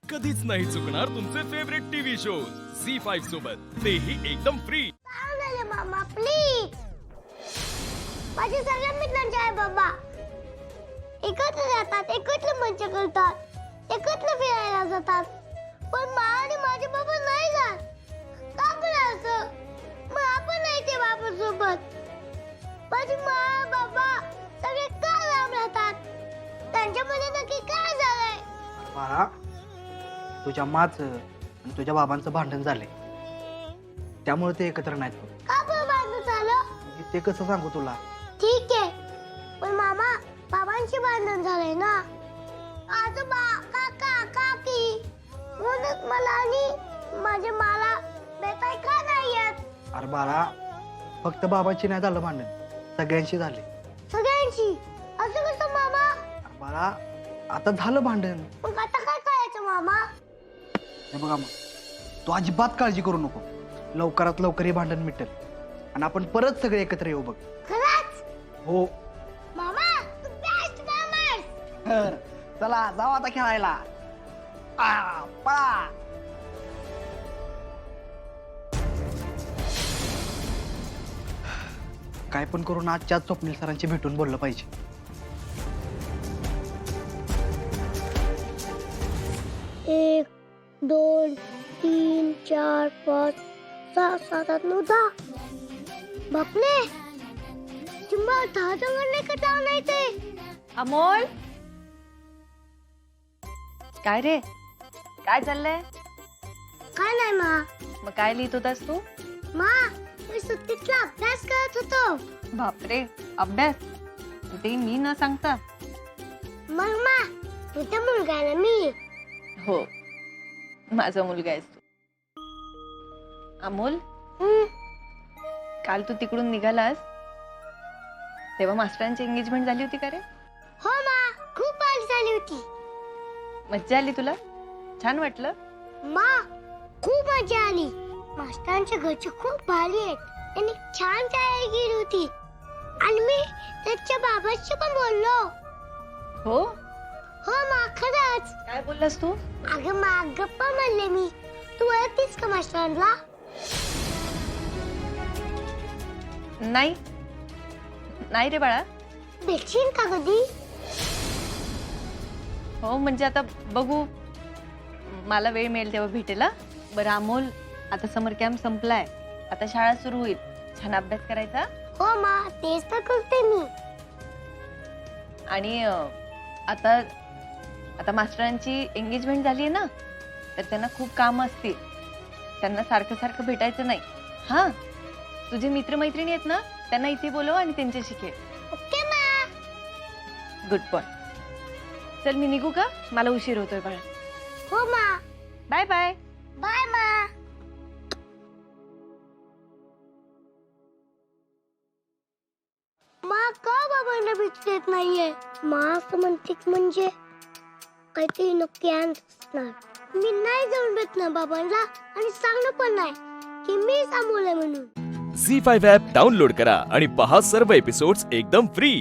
कधीच नाही चुकणार तुमचे फेवरेट टीव्ही शोज झी5 सोबत, तेही एकदम फ्री. मामा प्लीज, माझ्या सगळ्या मित्रांचे आई बाबा एकत्र राहतात, एकत्र मज्जा करतात, एकत्र फिरायला जातात, पण मा आणि माझे बाबा नाही जात. का बरं असं? मग आपण नाही ते बाबा सोबत. माझे मा बाबा सगळे का लांब राहतात? त्यांच्यामध्ये नक्की काय झालंय? बाळा, तुझ्या माचं आणि तुझ्या बाबांचं भांडण झालंय, त्यामुळे ते एकत्र नाहीत बघ. का बरं भांडण झालं? ते कसं सांगू तुला? ठीक आहे, पण मामा बाबांशी भांडण झालंय ना. आजोबा, काका, काकी म्हणूनच मला आणि माझ्या माला भेटाय का नाही येत? अरे बाळा, फक्त बाबांची नाही झालं भांडण, सगळ्यांशी झाले. सगळ्यांशी? असं कसं मामा? अरे बाळा, आता झालं भांडण. मग आता काय करायचं मामा? हे बघा, मग तू अजिबात काळजी करू नको. लवकरात लवकर हे भांडण मिटेल आणि आपण परत सगळे एकत्र येऊ बघ. खरंच? हो. मामा तू बेस्ट मामा. चला जाऊ आता खेळायला. पळा. काय पण करून आजच्याच स्वप्नील सरांची भेटून बोललं पाहिजे. एक, दोन, तीन, चार, पाच, सहा, सात, आठ, नऊ, दहा. बापरे, तुम्हाला 10 जण नाही का नाही ते? अमोल, काय रे, काय चाललंय? काय नाही मा. मग काय लिहित होतास तू? मा, मी सुट्टीतला अभ्यास करत होतो. बापरे, अभ्यास? ते मी न सांगता? मग मा, तुझा मुलगा आहे ना मी. हो, माझा मुलगा आहेस तू. अमोल, काल तू तिकडून निघालास तेव्हा मास्टरांची एंगेजमेंट झाली होती का रे? हो मा, खूप भारी झाली होती. मज्जा आली तुला? छान वाटलं? मा, खूप मजा आली. मास्टरांच्या घरचे खूप भारी आहेत. त्यांनी छान तयारी केली होती आणि मी त्याच्या बाबाशी पण बोललो. हो? हो मा, खरंच. काय बोललास तू? अगं मा, गप्पा म्हणले मी. तू ओळखतीस का मास्टरांना? नाही, नाही रे बाळा. भेटशील का कधी? हो, म्हणजे आता बघू, मला वेळ मिळेल तेव्हा भेटेल. बरं अमोल, आता समर कॅम्प संपलाय, आता शाळा सुरू होईल. छान अभ्यास करायचा. हो मा, तेच तर करते मी. आणि आता आता मास्टरांची एंगेजमेंट झाली आहे ना, तर त्यांना खूप काम असतील. त्यांना सारखं सारखं भेटायचं नाही. हा, तुझे मित्रमैत्रिणी आहेत ना, त्यांना इथे बोलव आणि त्यांच्याशी खेळ. ओके मा. Good boy. चल मी निघू का? मला उशीर होतोय बाळा. हो मा. Bye bye. बाय मा. मा, का बाबांना भेटू देत नाहीये? मा असं म्हणते म्हणजे काहीतरी नक्की असणार. मी नाही जाऊन भेटणार बाबांना आणि सांगणार पण नाही की मी सांगू म्हणून. झी5 ॲप डाउनलोड करा आणि पहा सर्व एपिसोड्स एकदम फ्री.